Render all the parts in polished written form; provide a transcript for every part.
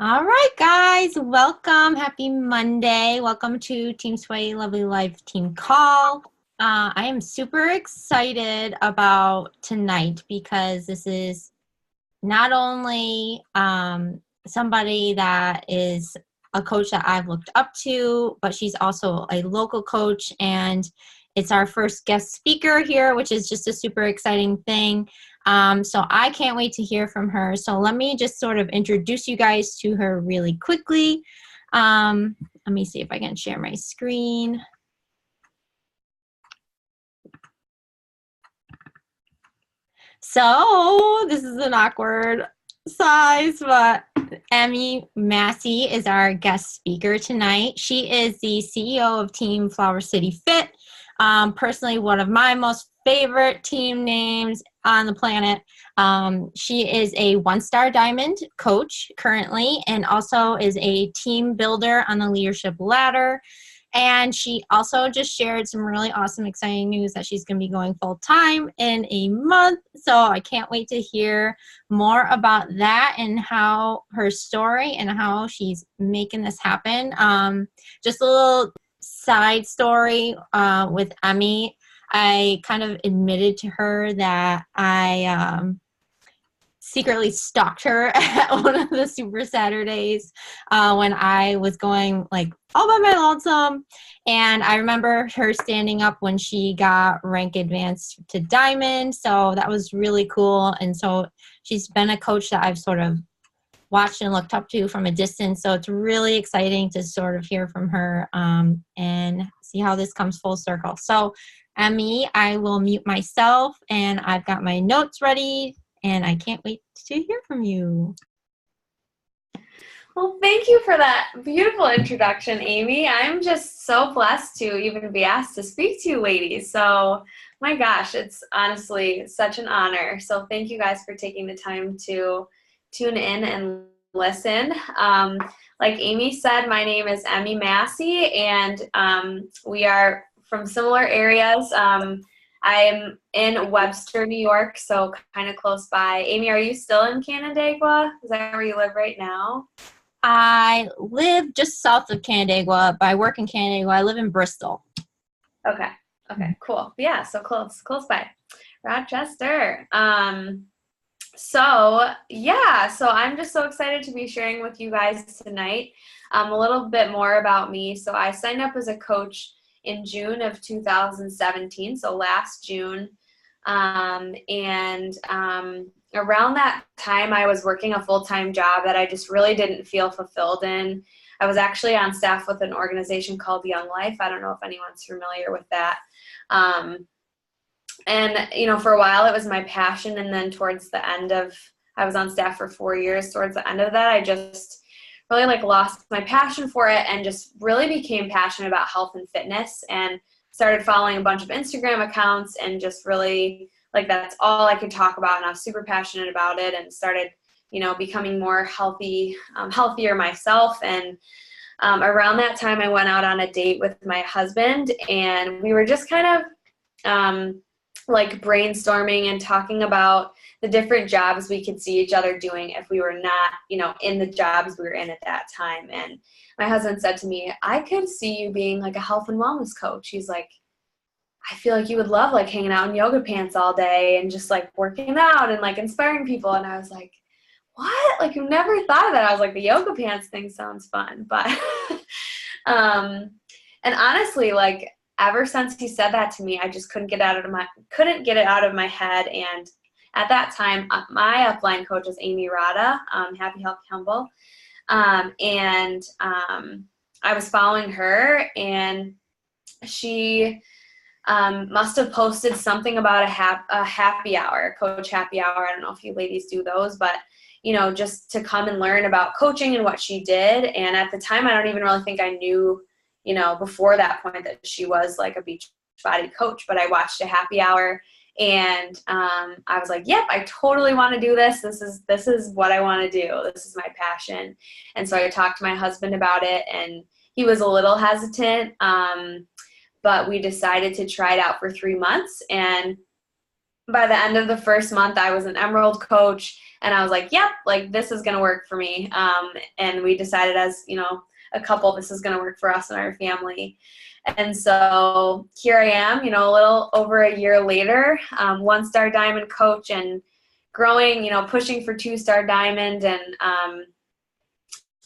All right, guys, welcome. Happy Monday. Welcome to Team Sway Lovely Life Team Call. I am super excited about tonight because this is not only somebody that is a coach that I've looked up to, but she's also a local coach, and it's our first guest speaker here, which is just a super exciting thing. So I can't wait to hear from her. So let me just sort of introduce you guys to her really quickly. Let me see if I can share my screen. So this is an awkward size, but Emmi Massey is our guest speaker tonight. She is the CEO of Team Flower City Fit. Personally, one of my most favorite team names on the planet. She is a one-star diamond coach currently, and also is a team builder on the leadership ladder. And she also just shared some really awesome, exciting news that she's going to be going full-time in a month. So I can't wait to hear more about that and how her story and how she's making this happen. Just a little side story with Emmi. I kind of admitted to her that I secretly stalked her at one of the Super Saturdays when I was going like all by my lonesome. And I remember her standing up when she got rank advanced to diamond. So that was really cool. And so she's been a coach that I've sort of watched and looked up to from a distance. So it's really exciting to sort of hear from her and see how this comes full circle. So Emmi, I will mute myself, and I've got my notes ready, and I can't wait to hear from you. Well, thank you for that beautiful introduction, Amy. I'm just so blessed to even be asked to speak to you ladies. So, my gosh, it's honestly such an honor. So, thank you guys for taking the time to tune in and listen. Like Amy said, my name is Emmi Massey, and we are from similar areas. I'm in Webster, New York, so kind of close by. Amy, are you still in Canandaigua? Is that where you live right now? I live just south of Canandaigua, but I work in Canandaigua. I live in Bristol. Okay. Okay, cool. Yeah, so close by. Rochester. So I'm just so excited to be sharing with you guys tonight a little bit more about me. So I signed up as a coach in June of 2017, so last June. Around that time, I was working a full-time job that I just really didn't feel fulfilled in. I was actually on staff with an organization called Young Life. I don't know if anyone's familiar with that. For a while, it was my passion. And then towards the end of, I was on staff for 4 years. Towards the end of that, I just really lost my passion for it and just really became passionate about health and fitness and started following a bunch of Instagram accounts and just really that's all I could talk about, and I was super passionate about it and started, becoming more healthier myself. And around that time, I went out on a date with my husband, and we were just kind of brainstorming and talking about the different jobs we could see each other doing if we were not, in the jobs we were in at that time. And my husband said to me, I could see you being like a health and wellness coach. He's like, I feel like you would love hanging out in yoga pants all day and just working out and inspiring people. And I was like, what? You never thought of that. I was like, the yoga pants thing sounds fun. But, and honestly, ever since he said that to me, I just couldn't get it out of my head. And at that time, my upline coach was Amy Rada, Happy Healthy Humble. I was following her, and she must have posted something about a happy hour, coach happy hour. I don't know if you ladies do those, but just to come and learn about coaching and what she did. And at the time, I don't even really think I knew, before that point, that she was a beach body coach. But I watched a happy hour, and I was like, yep, I totally want to do this. This is what I want to do. This is my passion. And so I talked to my husband about it, and he was a little hesitant. But we decided to try it out for 3 months. And by the end of the first month, I was an Emerald coach. And I was like, yep, like this is going to work for me. And we decided as, a couple, this is going to work for us and our family. And so here I am, a little over a year later, 1-star diamond coach and growing, pushing for 2-star diamond. And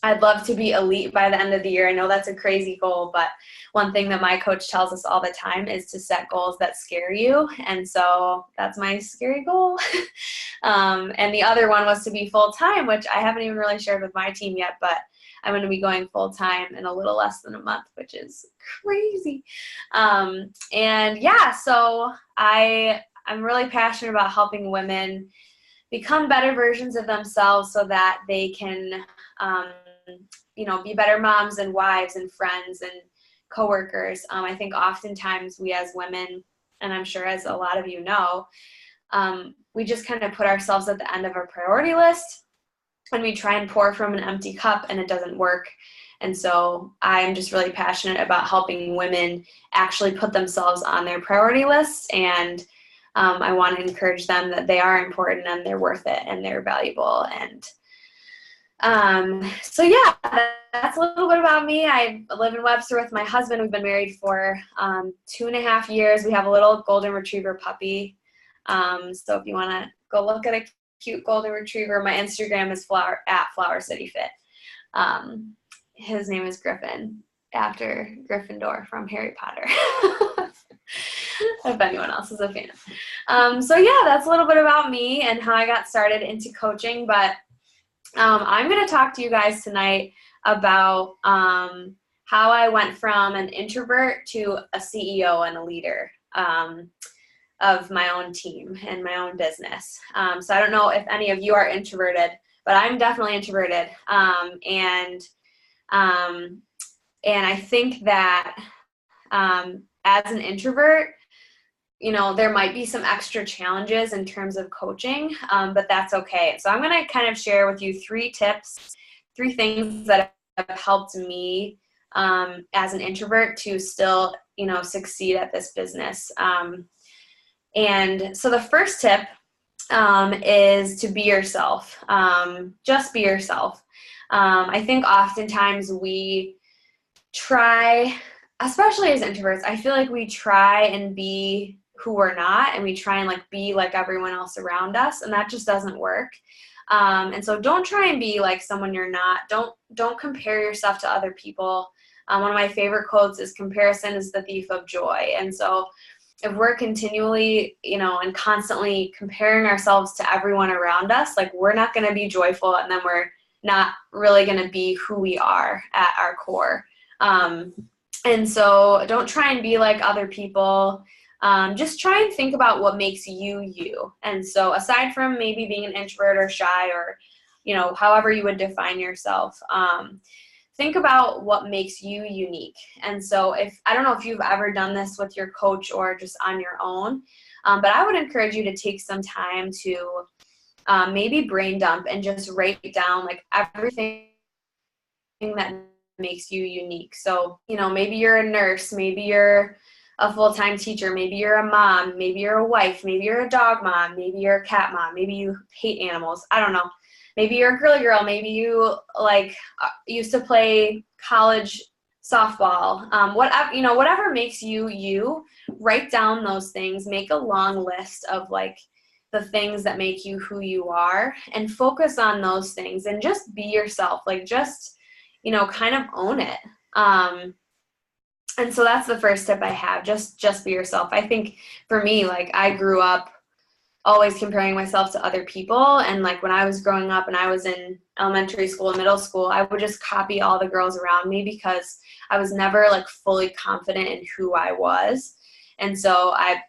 I'd love to be elite by the end of the year. I know that's a crazy goal, but one thing that my coach tells us all the time is to set goals that scare you. And so that's my scary goal. And the other one was to be full-time, which I haven't even really shared with my team yet, but I'm going to be going full-time in a little less than a month, which is crazy. And yeah, so I'm really passionate about helping women become better versions of themselves so that they can, be better moms and wives and friends and coworkers. I think oftentimes we as women, and I'm sure as a lot of you know, we just kind of put ourselves at the end of our priority list and we try and pour from an empty cup and it doesn't work. And so I'm just really passionate about helping women actually put themselves on their priority list, and I want to encourage them that they are important and they're worth it and they're valuable. And so yeah, that's a little bit about me. I live in Webster with my husband. We've been married for 2.5 years. We have a little golden retriever puppy. So if you want to go look at a cute golden retriever, my Instagram is Flower City Fit. His name is Griffin, after Gryffindor from Harry Potter. If anyone else is a fan. So yeah, that's a little bit about me and how I got started into coaching. But I'm going to talk to you guys tonight about how I went from an introvert to a CEO and a leader of my own team and my own business. So I don't know if any of you are introverted, but I'm definitely introverted. And I think that as an introvert, there might be some extra challenges in terms of coaching, but that's okay. So I'm going to kind of share with you 3 tips, 3 things that have helped me as an introvert to still, succeed at this business. And so the first tip is to be yourself. Just be yourself. I think oftentimes we try, especially as introverts, I feel like we try and be who we're not, and we try and be like everyone else around us, and that just doesn't work. And so don't try and be like someone you're not. Don't compare yourself to other people. One of my favorite quotes is, comparison is the thief of joy. And so if we're continually, and constantly comparing ourselves to everyone around us, we're not going to be joyful, and then we're not really going to be who we are at our core. And so don't try and be like other people. Just try and think about what makes you, you. And so aside from maybe being an introvert or shy or, however you would define yourself, think about what makes you unique. And so I don't know if you've ever done this with your coach or just on your own, but I would encourage you to take some time to maybe brain dump and just write down everything that makes you unique. So, maybe you're a nurse, maybe you're a full-time teacher, maybe you're a mom, maybe you're a wife, maybe you're a dog mom, maybe you're a cat mom, maybe you hate animals. I don't know. Maybe you're a girly girl. Maybe you used to play college softball. Whatever makes you, you. Write down those things. Make a long list of the things that make you who you are, and focus on those things and just be yourself. Just kind of own it. And so that's the first tip I have. Just be yourself. I think for me, I grew up always comparing myself to other people. And when I was growing up and I was in elementary school and middle school, I would just copy all the girls around me because I was never fully confident in who I was. And so I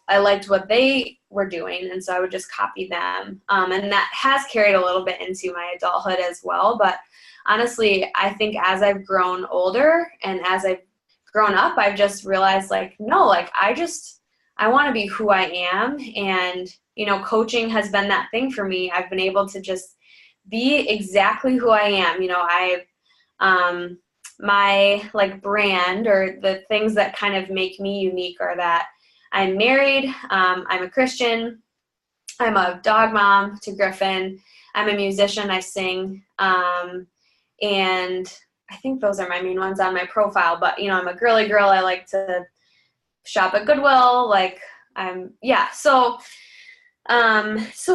liked what they were doing. And so I would just copy them. And that has carried a little bit into my adulthood as well. But honestly, I think as I've grown older and as I've grown up, I've just realized no, I want to be who I am. And, coaching has been that thing for me. I've been able to just be exactly who I am. My brand, or the things that kind of make me unique, are that I'm married, I'm a Christian, I'm a dog mom to Griffin. I'm a musician. I sing. And I think those are my main ones on my profile. But, I'm a girly girl. I like to shop at Goodwill. So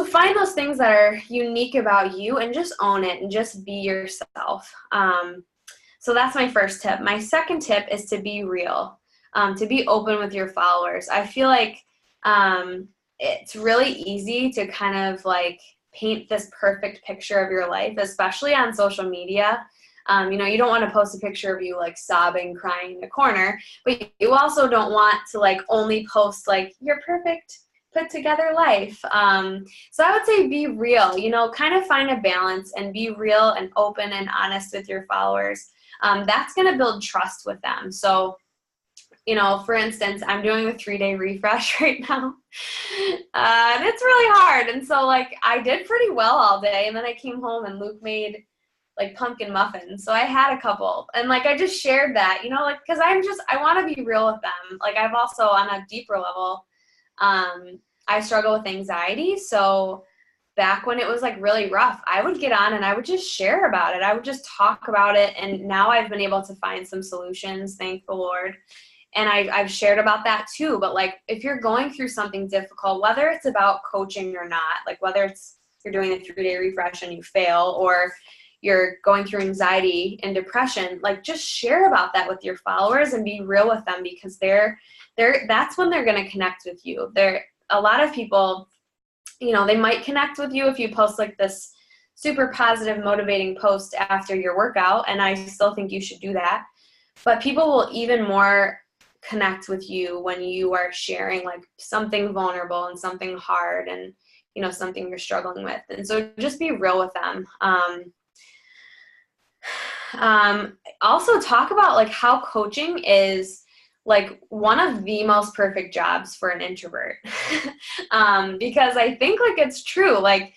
find those things that are unique about you and just own it and just be yourself. So that's my first tip. My second tip is to be real, to be open with your followers. I feel like it's really easy to kind of like paint this perfect picture of your life, especially on social media. You don't want to post a picture of you like sobbing, crying in a corner, but you also don't want to like only post like your perfect put together life. So I would say be real, kind of find a balance and be real and open and honest with your followers. That's going to build trust with them. So, for instance, I'm doing the 3-day refresh right now. And it's really hard. And so like I did pretty well all day. And then I came home and Luke made like pumpkin muffins. So I had a couple and like, I just shared that, cause I want to be real with them. Like I've also on a deeper level, I struggle with anxiety. So back when it was like really rough, I would get on and I would just share about it. I would just talk about it. And now I've been able to find some solutions, thank the Lord. And I've shared about that too. But like, if you're going through something difficult, whether it's about coaching or not, like whether it's you're doing a 3-day refresh and you fail, or you're going through anxiety and depression, like just share about that with your followers and be real with them, because that's when they're going to connect with you. A lot of people, they might connect with you if you post like this super positive, motivating post after your workout. And I still think you should do that. But people will even more connect with you when you are sharing like something vulnerable and something hard and, something you're struggling with. And so just be real with them. Also talk about like how coaching is like one of the most perfect jobs for an introvert. Because I think like it's true. Like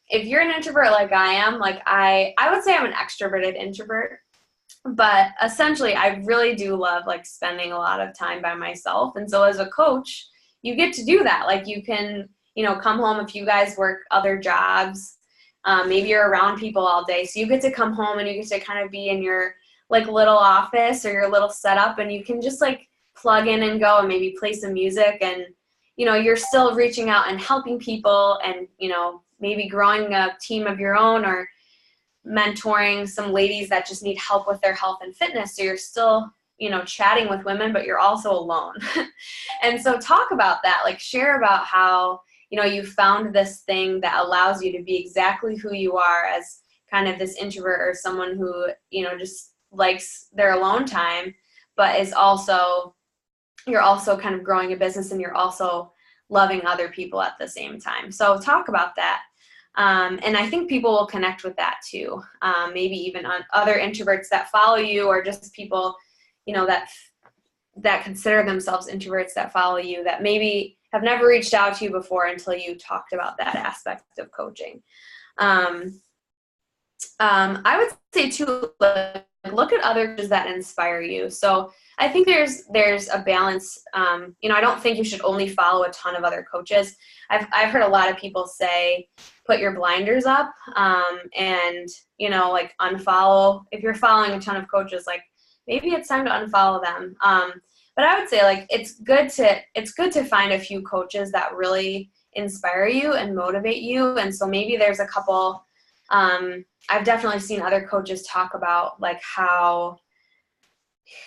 if you're an introvert like I am, like I would say I'm an extroverted introvert, but essentially I really do love like spending a lot of time by myself. And so as a coach, you get to do that. Like you can, come home if you guys work other jobs. Maybe you're around people all day. So you get to come home and you get to kind of be in your like little office or your little setup, and you can just like plug in and go and maybe play some music, and, you're still reaching out and helping people and, maybe growing a team of your own or mentoring some ladies that just need help with their health and fitness. So you're still, chatting with women, but you're also alone. And so talk about that, like share about how, you found this thing that allows you to be exactly who you are as kind of this introvert or someone who, just likes their alone time, but you're also kind of growing a business and you're also loving other people at the same time. So talk about that. And I think people will connect with that too. Maybe even on other introverts that follow you, or just people, that consider themselves introverts that follow you, that maybe have never reached out to you before until you talked about that aspect of coaching. I would say too, look at others that inspire you. So I think there's a balance. I don't think you should only follow a ton of other coaches. I've heard a lot of people say, put your blinders up, and, like unfollow. If you're following a ton of coaches, like maybe it's time to unfollow them. But I would say like it's good to find a few coaches that really inspire you and motivate you. And so maybe there's a couple. I've definitely seen other coaches talk about like how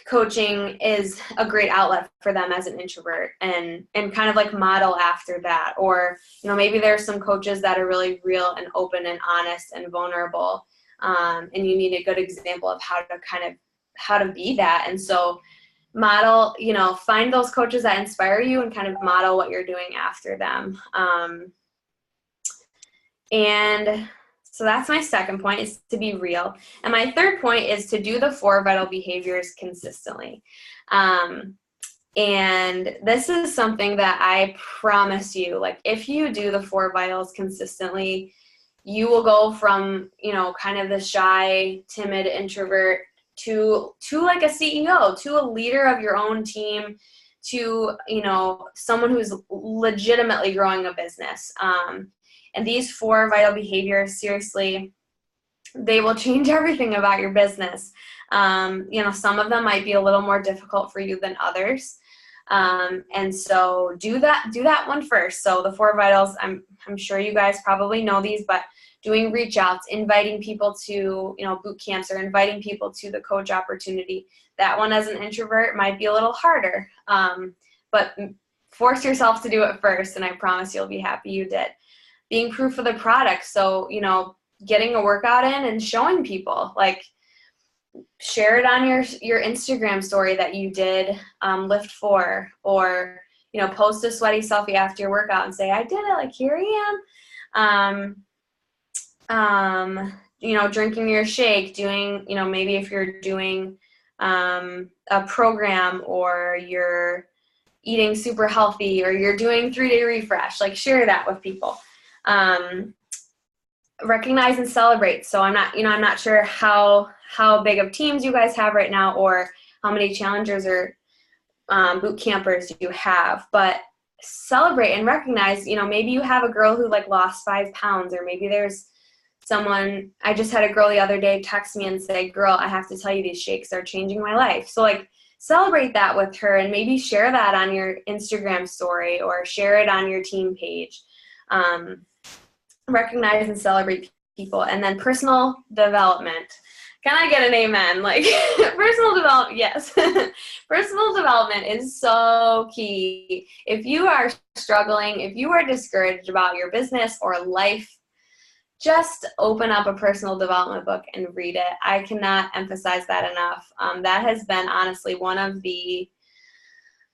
coaching is a great outlet for them as an introvert, and kind of like model after that. Or, maybe there's some coaches that are really real and open and honest and vulnerable. And you need a good example of how to be that. And so model, find those coaches that inspire you and kind of model what you're doing after them. And so that's my second point, is to be real. And my third point is to do the 4 vital behaviors consistently. And this is something that I promise you, like if you do the 4 vitals consistently, you will go from, kind of the shy, timid introvert to like a CEO, to a leader of your own team, to, someone who's legitimately growing a business. And these 4 vital behaviors, seriously, they will change everything about your business. Some of them might be a little more difficult for you than others. And so do that one first. So the 4 vitals, I'm sure you guys probably know these, but doing reach outs, inviting people to, boot camps, or inviting people to the coach opportunity. That one as an introvert might be a little harder. But force yourself to do it first, and I promise you'll be happy you did. Being proof of the product. So, getting a workout in and showing people, like, share it on your Instagram story that you did lift 4, or, post a sweaty selfie after your workout and say, I did it, like, here I am. Drinking your shake, doing, maybe if you're doing a program, or you're eating super healthy, or you're doing 3-day refresh, like, share that with people. Recognize and celebrate. So I'm not sure how big of teams you guys have right now, or how many challengers or boot campers you have, but celebrate and recognize, maybe you have a girl who like lost 5 pounds, or maybe there's someone. I just had a girl the other day text me and say, girl, I have to tell you, these shakes are changing my life. So, like, celebrate that with her, and maybe share that on your Instagram story, or share it on your team page. Recognize and celebrate people. And then personal development. Can I get an amen? Like, personal development, yes. Personal development is so key. If you are struggling, if you are discouraged about your business or life, just open up a personal development book and read it. I cannot emphasize that enough. That has been honestly one of the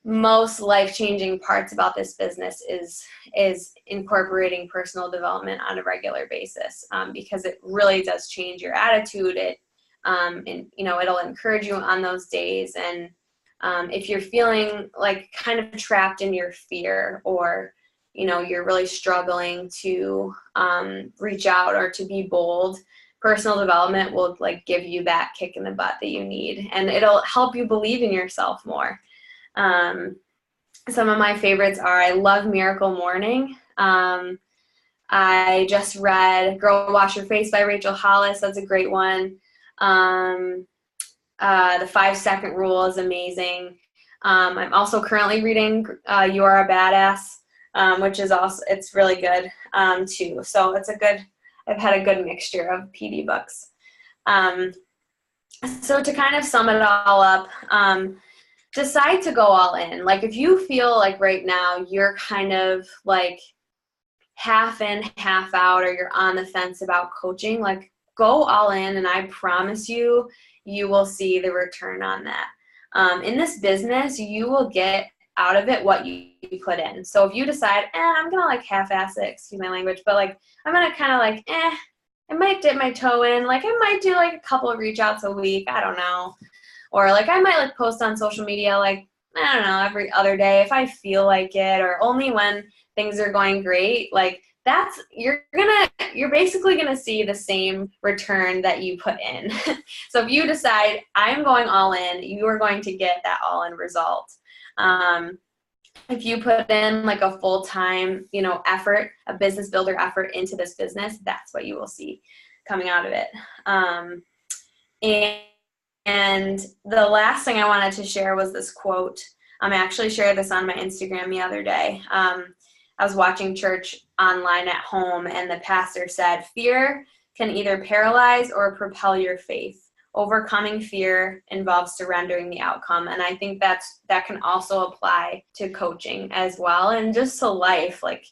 most life-changing parts about this business is incorporating personal development on a regular basis, because it really does change your attitude. It'll encourage you on those days. And if you're feeling like kind of trapped in your fear, or you're really struggling to reach out or to be bold, personal development will like give you that kick in the butt that you need, and it'll help you believe in yourself more. Some of my favorites are, I love Miracle Morning. I just read Girl Wash Your Face by Rachel Hollis. That's a great one. The 5-Second Rule is amazing. I'm also currently reading You Are a Badass, which is also, it's really good too. So I've had a good mixture of PD books. So to kind of sum it all up, decide to go all in. Like, if you feel like right now you're kind of like half in, half out, or you're on the fence about coaching, like, go all in, and I promise you, you will see the return on that. In this business, you will get out of it what you put in. So if you decide, I'm going to like half-ass it, excuse my language, but like, I'm going to kind of like, I might dip my toe in, like I might do like a couple of reach outs a week, I don't know. Or like I might like post on social media, like, I don't know, every other day if I feel like it, or only when things are going great. Like, you're basically gonna see the same return that you put in. So if you decide I'm going all in, you are going to get that all in result. If you put in like a full-time, effort, a business builder effort into this business, that's what you will see coming out of it. And the last thing I wanted to share was this quote. I actually shared this on my Instagram the other day. I was watching church online at home, and the pastor said, fear can either paralyze or propel your faith. Overcoming fear involves surrendering the outcome. And I think that can also apply to coaching as well, and just to life. Like,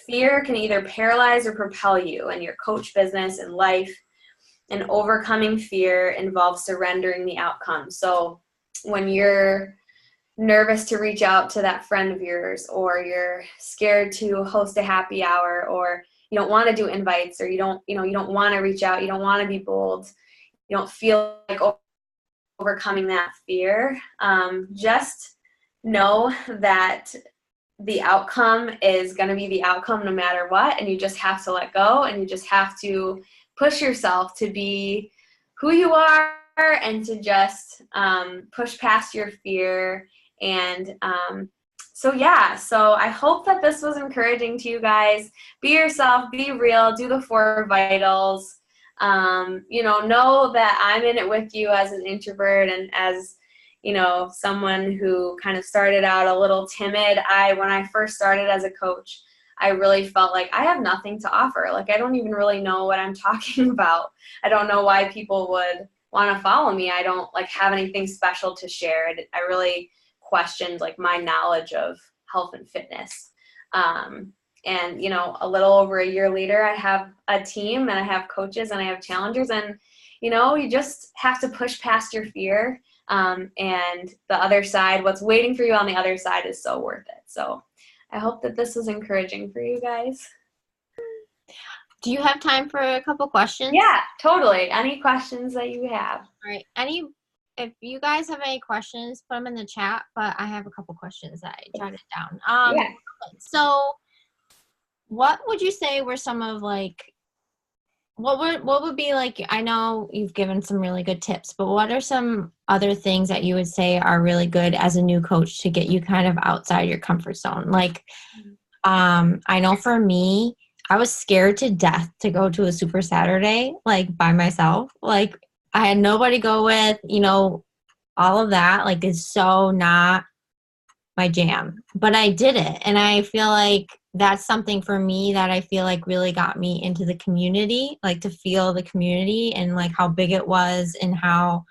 fear can either paralyze or propel you in your coach business and life. And overcoming fear involves surrendering the outcome. So when you're nervous to reach out to that friend of yours, or you're scared to host a happy hour, or you don't want to do invites, or you don't want to reach out, you don't want to be bold, you don't feel like overcoming that fear, just know that the outcome is going to be the outcome no matter what, and you just have to let go, and you just have to push yourself to be who you are, and to just push past your fear And so I hope that this was encouraging to you guys. Be yourself, be real, do the 4 vitals. Know that I'm in it with you as an introvert and as, someone who kind of started out a little timid. When I first started as a coach, I really felt like I have nothing to offer. Like, I don't even really know what I'm talking about. I don't know why people would want to follow me. I don't have anything special to share. I really questioned my knowledge of health and fitness. And a little over a year later, I have a team and I have coaches and I have challengers, and you just have to push past your fear. And the other side, what's waiting for you on the other side, is so worth it. So I hope that this was encouraging for you guys. Do you have time for a couple questions? Yeah, totally. Any questions that you have? All right. If you guys have any questions, put them in the chat, but I have a couple questions that I jotted down. Yeah. So what would you say were some of what would be I know you've given some really good tips, but what are some other things that you would say are really good as a new coach to get you kind of outside your comfort zone? I know for me, I was scared to death to go to a Super Saturday, by myself. I had nobody to go with, all of that, is so not my jam. But I did it. And I feel like that's something for me that I feel really got me into the community, to feel the community and how big it was and how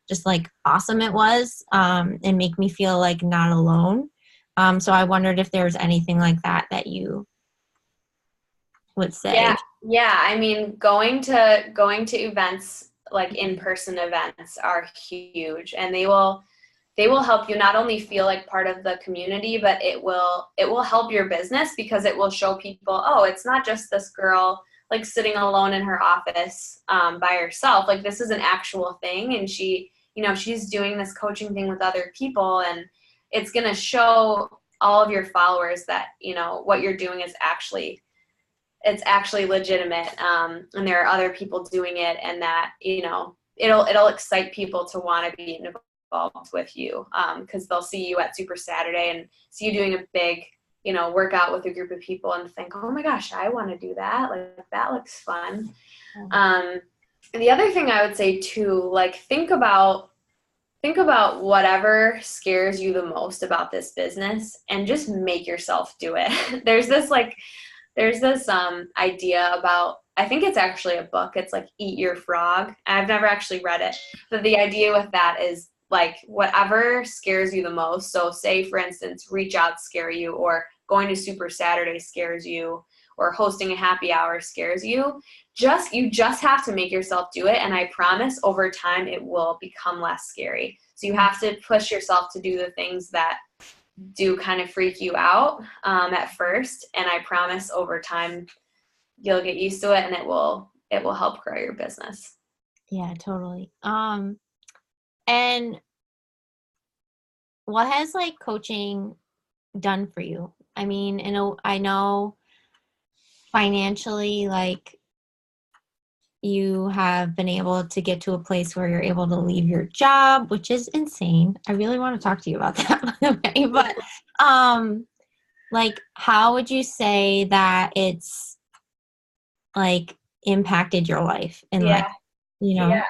just awesome it was, and make me feel not alone. So I wondered if there was anything like that you would say. Yeah. I mean, going to events, in-person events, are huge, and they will help you not only feel like part of the community, but it will help your business, because it will show people, oh, it's not just this girl sitting alone in her office by herself. This is an actual thing, and she's doing this coaching thing with other people, and it's going to show all of your followers that what you're doing is actually legitimate, and there are other people doing it, and that it'll excite people to want to be involved with you, because they'll see you at Super Saturday and see you doing a big workout with a group of people and think, oh my gosh, I want to do that. That looks fun. And the other thing I would say too, think about whatever scares you the most about this business and just make yourself do it. There's this idea about, I think it's actually a book. It's Eat Your Frog. I've never actually read it, but the idea with that is whatever scares you the most. So say, for instance, Reach Out scare you, or going to Super Saturday scares you, or hosting a happy hour scares you. You just have to make yourself do it. And I promise over time it will become less scary. So you have to push yourself to do the things that do kind of freak you out at first. And I promise over time you'll get used to it, and it will help grow your business. Yeah, totally. And what has coaching done for you? I mean, I know financially, you have been able to get to a place where you're able to leave your job, which is insane. I really want to talk to you about that, by the way. But how would you say that it's impacted your life and Yeah.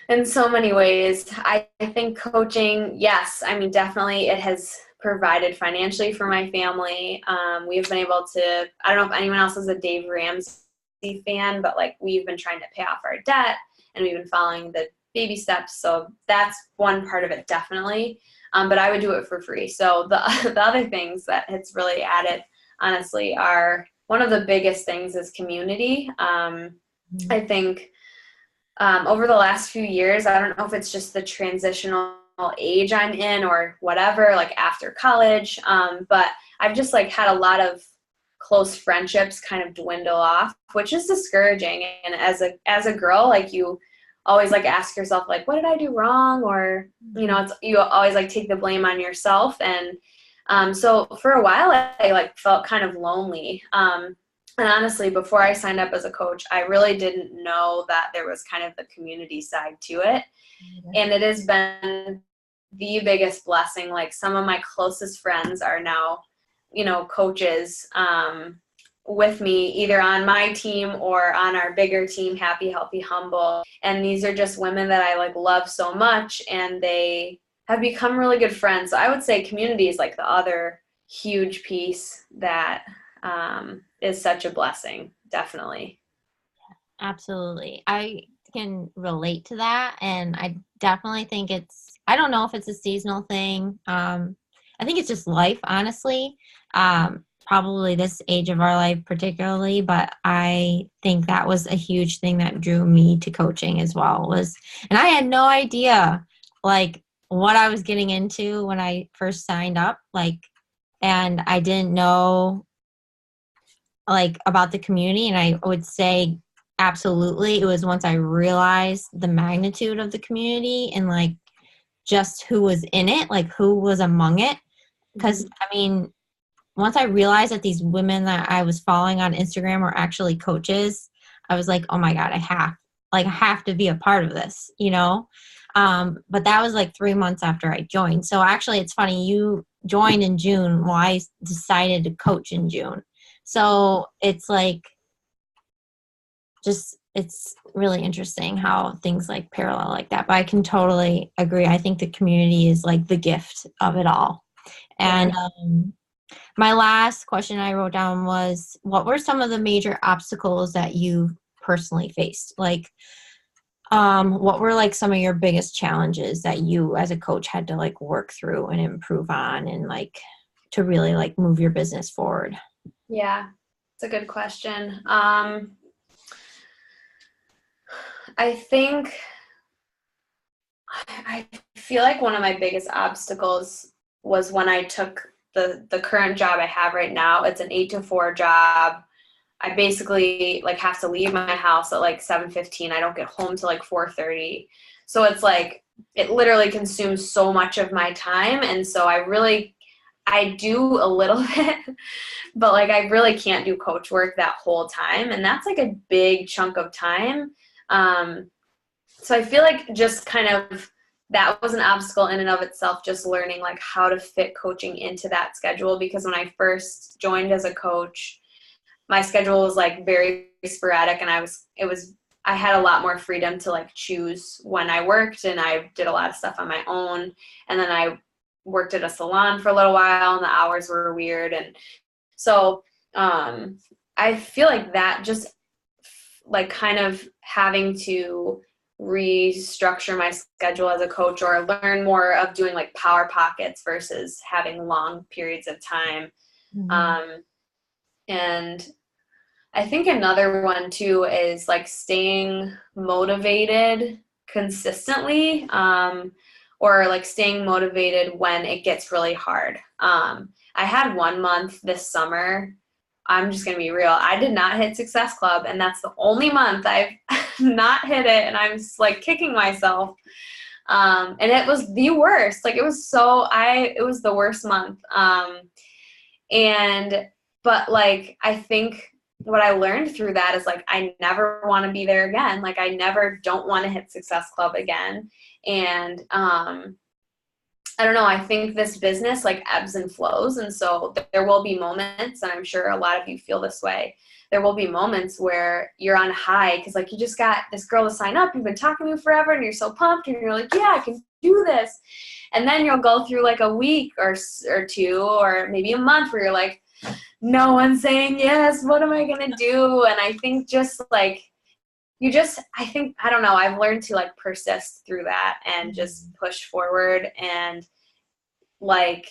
In so many ways. I think coaching, yes, I mean, definitely it has provided financially for my family. We've been able to, I don't know if anyone else is a Dave Ramsey fan, but we've been trying to pay off our debt, and we've been following the baby steps. So that's one part of it, definitely. But I would do it for free. So the other things that it's really added, honestly, are one of the biggest things is community. I think over the last few years, I don't know if it's just the transitional age I'm in or whatever, after college, but I've just had a lot of close friendships kind of dwindle off, which is discouraging. And as a girl, you always ask yourself, what did I do wrong? Or, you always take the blame on yourself. And so for a while, I felt kind of lonely. And honestly, before I signed up as a coach, I really didn't know that there was kind of the community side to it. And it has been the biggest blessing. Like some of my closest friends are now, coaches with me, either on my team or on our bigger team, Happy, Healthy, Humble. And these are just women that I like love so much, and they have become really good friends. So I would say community is like the other huge piece that is such a blessing, definitely. Absolutely. I can relate to that. And I definitely think I don't know if it's a seasonal thing. I think it's just life, honestly. Probably this age of our life particularly, but I think that was a huge thing that drew me to coaching as well and I had no idea like what I was getting into when I first signed up, and I didn't know like about the community. And I would say absolutely it was once I realized the magnitude of the community and like just who was in it, like who was among it. Because I mean, once I realized that these women that I was following on Instagram were actually coaches, I was like, oh my God, I have to be a part of this, but that was like 3 months after I joined. So actually it's funny, you joined in June. Well, I decided to coach in June. So it's like, it's really interesting how things like parallel like that, but I can totally agree. I think the community is like the gift of it all. And my last question I wrote down was, what were some of the major obstacles that you personally faced? Like, what were like some of your biggest challenges that you as a coach had to like work through and improve on and like to really like move your business forward? Yeah, it's a good question. I feel like one of my biggest obstacles was when I took the current job I have right now. It's an 8 to 4 job. I basically like have to leave my house at like 7:15. I don't get home till like 4:30. So it's like it literally consumes so much of my time, and so I do a little bit, but like I really can't do coach work that whole time, and that's like a big chunk of time. So I feel like just kind of that was an obstacle in and of itself, just learning like how to fit coaching into that schedule, because when I first joined as a coach, my schedule was like very sporadic, and I had a lot more freedom to like choose when I worked, and I did a lot of stuff on my own. And then I worked at a salon for a little while, and the hours were weird. And so I feel like that just like kind of having to restructure my schedule as a coach, or learn more of doing like power pockets versus having long periods of time. And I think another one too is like staying motivated consistently, or like staying motivated when it gets really hard. I had 1 month this summer. I'm just going to be real. I did not hit Success Club, and that's the only month I've not hit it, and I'm just like kicking myself. And it was the worst. Like it was the worst month. But like, I think what I learned through that is like, I never want to be there again. Like I never don't want to hit Success Club again. And, I don't know, I think this business like ebbs and flows. And so there will be moments, and I'm sure a lot of you feel this way. There will be moments where you're on high because like you just got this girl to sign up. You've been talking to forever, and you're so pumped, and you're like, yeah, I can do this. And then you'll go through like a week or two, or maybe a month where you're like, no one's saying yes. What am I going to do? And I think just like, I don't know, I've learned to like persist through that and just push forward. And like,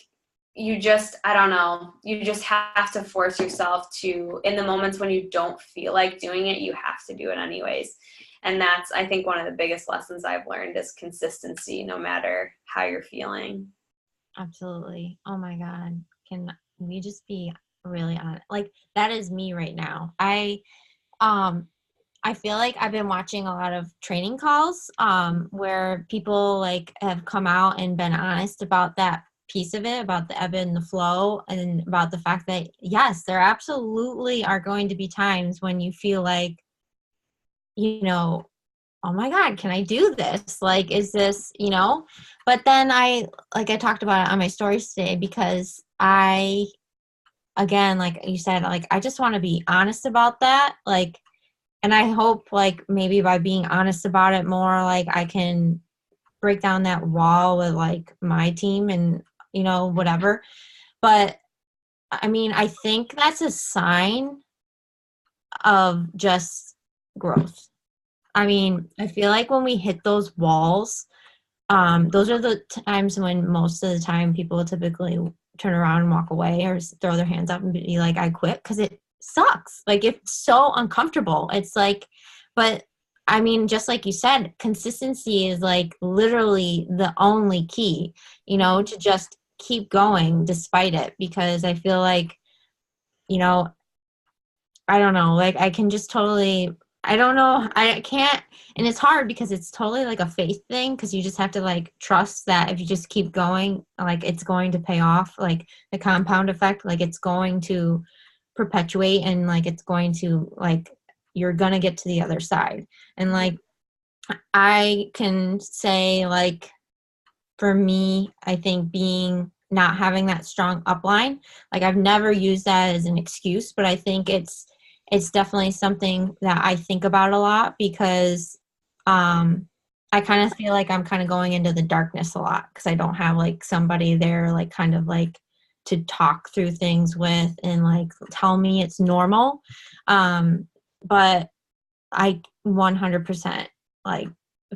I don't know, you just have to force yourself to, in the moments when you don't feel like doing it, you have to do it anyways. And that's, I think, one of the biggest lessons I've learned is consistency, no matter how you're feeling. Absolutely. Oh my God. Can we just be really honest? Like that is me right now. I feel like I've been watching a lot of training calls where people like have come out and been honest about that piece of it, about the ebb and the flow, and about the fact that yes, there absolutely are going to be times when you feel like, oh my God, can I do this? Like, is this, but then I talked about it on my stories today because again, like you said, like, I just want to be honest about that. Like, and I hope like maybe by being honest about it more, like I can break down that wall with like my team and, whatever. But I mean, I think that's a sign of just growth. I mean, I feel like when we hit those walls, those are the times when most of the time people typically turn around and walk away or throw their hands up and be like, I quit, because it sucks. Like, it's so uncomfortable. It's like, but I mean, just like you said, consistency is like literally the only key, to just keep going despite it, because I feel like, you know, I don't know, like I can just totally, I don't know, I can't, and it's hard because it's totally like a faith thing, because you just have to like trust that if you just keep going, like it's going to pay off, like the compound effect, like it's going to perpetuate, and like it's going to, like, you're gonna get to the other side. And like I can say, like, for me, I think being not having that strong upline, like I've never used that as an excuse, but I think it's definitely something that I think about a lot, because I kind of feel like I'm kind of going into the darkness a lot, because I don't have like somebody there, like kind of like to talk through things with and like tell me it's normal. But I 100% like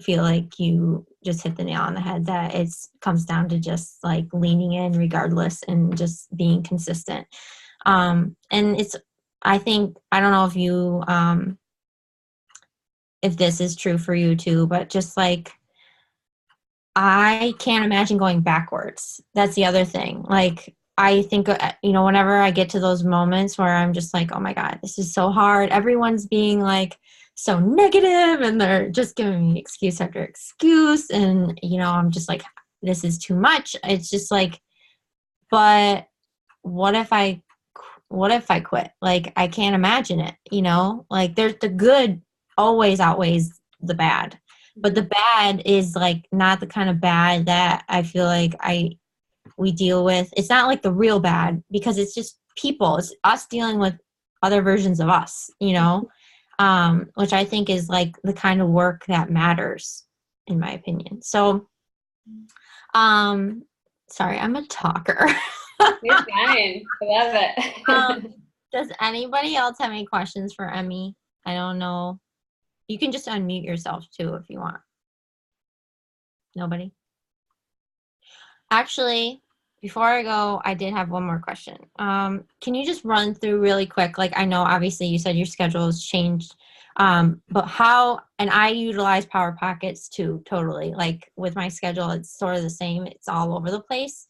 feel like you just hit the nail on the head, that it comes down to just like leaning in regardless and just being consistent. And I think, I don't know if if this is true for you too, but just like, I can't imagine going backwards. That's the other thing. Like, I think, whenever I get to those moments where I'm just like, oh my God, this is so hard. Everyone's being like so negative and they're just giving me excuse after excuse. And, I'm just like, this is too much. It's just like, but what if I quit? Like, I can't imagine it, like there's the good always outweighs the bad, but the bad is like not the kind of bad that I feel like we deal with. It's not like the real bad, because it's just people, it's us dealing with other versions of us, which I think is like the kind of work that matters, in my opinion. So, sorry, I'm a talker. You're fine. I love it. Does anybody else have any questions for Emmi? I don't know. You can just unmute yourself too if you want. Nobody? Actually, before I go, I did have one more question. Can you just run through really quick? Like, I know obviously you said your schedule has changed, but how, and I utilize Power Pockets too, totally. Like with my schedule, it's sort of the same. It's all over the place.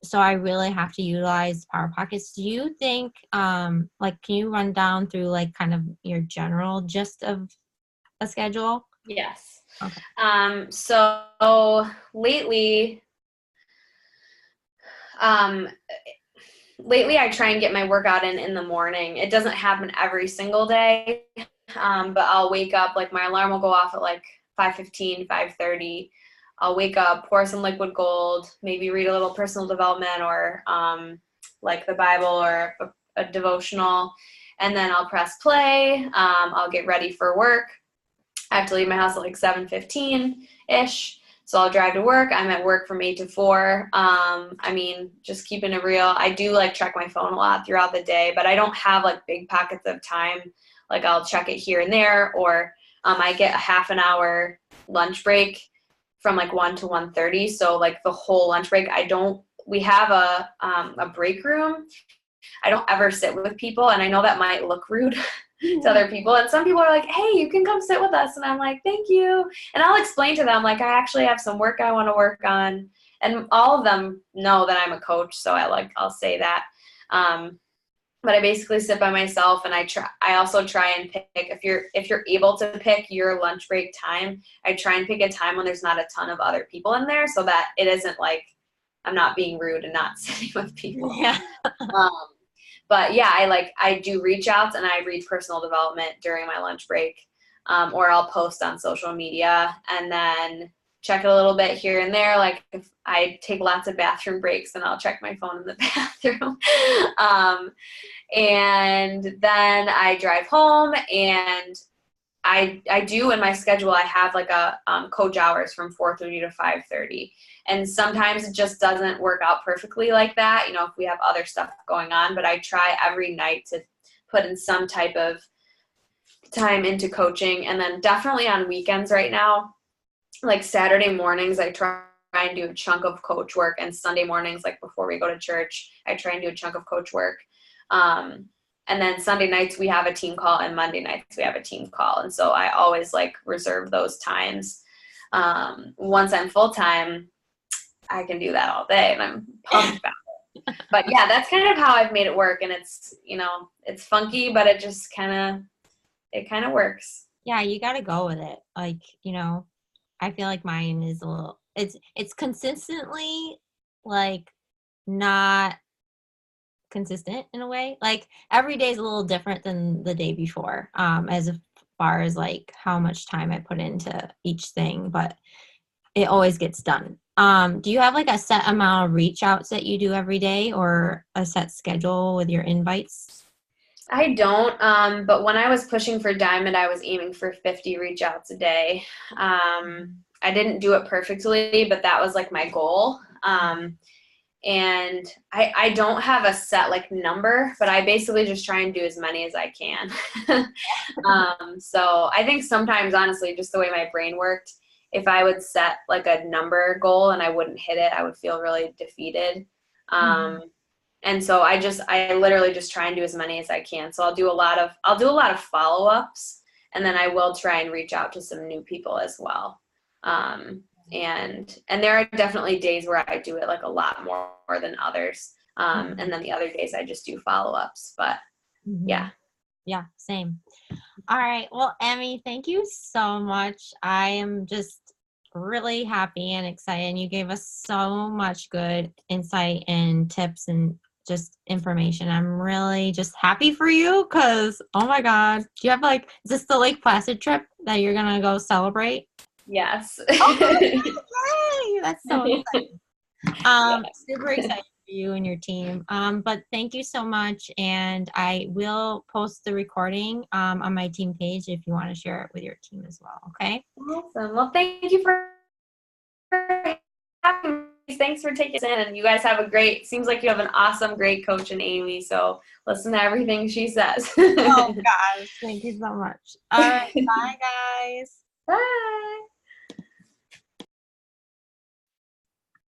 So I really have to utilize Power Pockets. Do you think, like, can you run down through like kind of your general gist of a schedule? Yes. Okay. So lately I try and get my workout in the morning. It doesn't happen every single day, but I'll wake up, like my alarm will go off at like 5:15, 5:30. I'll wake up, pour some liquid gold, maybe read a little personal development or like the Bible or a devotional, and then I'll press play. I'll get ready for work. I have to leave my house at like 7:15-ish. So I'll drive to work. I'm at work from 8 to 4. I mean, just keeping it real. I do like check my phone a lot throughout the day, but I don't have like big pockets of time. Like I'll check it here and there, or I get a half an hour lunch break from like 1 to 1:30. So like the whole lunch break, we have a break room. I don't ever sit with people, and I know that might look rude to other people. And some people are like, hey, you can come sit with us. And I'm like, thank you. And I'll explain to them, like, I actually have some work I want to work on. And all of them know that I'm a coach. So I'll say that. But I basically sit by myself, and I also try and pick, if you're able to pick your lunch break time, I try and pick a time when there's not a ton of other people in there, so that it isn't like I'm not being rude and not sitting with people. Yeah. But yeah, I do reach outs and I read personal development during my lunch break. or I'll post on social media and then check it a little bit here and there. Like if I take lots of bathroom breaks, then I'll check my phone in the bathroom. And then I drive home, and I do in my schedule, I have like a coach hours from 4:30 to 5:30. And sometimes it just doesn't work out perfectly like that, you know, if we have other stuff going on, but I try every night to put in some type of time into coaching. And then definitely on weekends right now, like Saturday mornings, I try and do a chunk of coach work, and Sunday mornings, like before we go to church, I try and do a chunk of coach work. And then Sunday nights we have a team call, and Monday nights we have a team call. And so I always like reserve those times. Once I'm full-time, I can do that all day, and I'm pumped about it. But yeah, that's kind of how I've made it work. And it's, you know, it's funky, but it just kind of works. Yeah, you got to go with it. Like, you know, I feel like mine is a little, it's consistently like not consistent in a way. Like every day is a little different than the day before, as far as like how much time I put into each thing, but it always gets done. Do you have like a set amount of reach outs that you do every day, or a set schedule with your invites? I don't, but when I was pushing for Diamond, I was aiming for 50 reach outs a day. I didn't do it perfectly, but that was like my goal. And I don't have a set like number, but I basically just try and do as many as I can. So I think sometimes, honestly, just the way my brain worked, if I would set like a number goal and I wouldn't hit it, I would feel really defeated. And so I literally just try and do as many as I can. So I'll do a lot of follow-ups, and then I will try and reach out to some new people as well. And there are definitely days where I do it like a lot more than others. And then the other days I just do follow-ups, but yeah. Yeah, same. All right. Well, Emmi, thank you so much. I am just really happy and excited. And you gave us so much good insight and tips and just information. I'm really just happy for you because, oh my God, do you have like, is this the Lake Placid trip that you're going to go celebrate? Yes. Oh, yay! That's so exciting. Super excited for you and your team. But thank you so much. And I will post the recording on my team page if you want to share it with your team as well. Okay. Awesome. Well, thank you for having me. Thanks for taking us in. And you guys have seems like you have an awesome, great coach in Amy. So listen to everything she says. Oh gosh. Thank you so much. All right. Bye guys. Bye.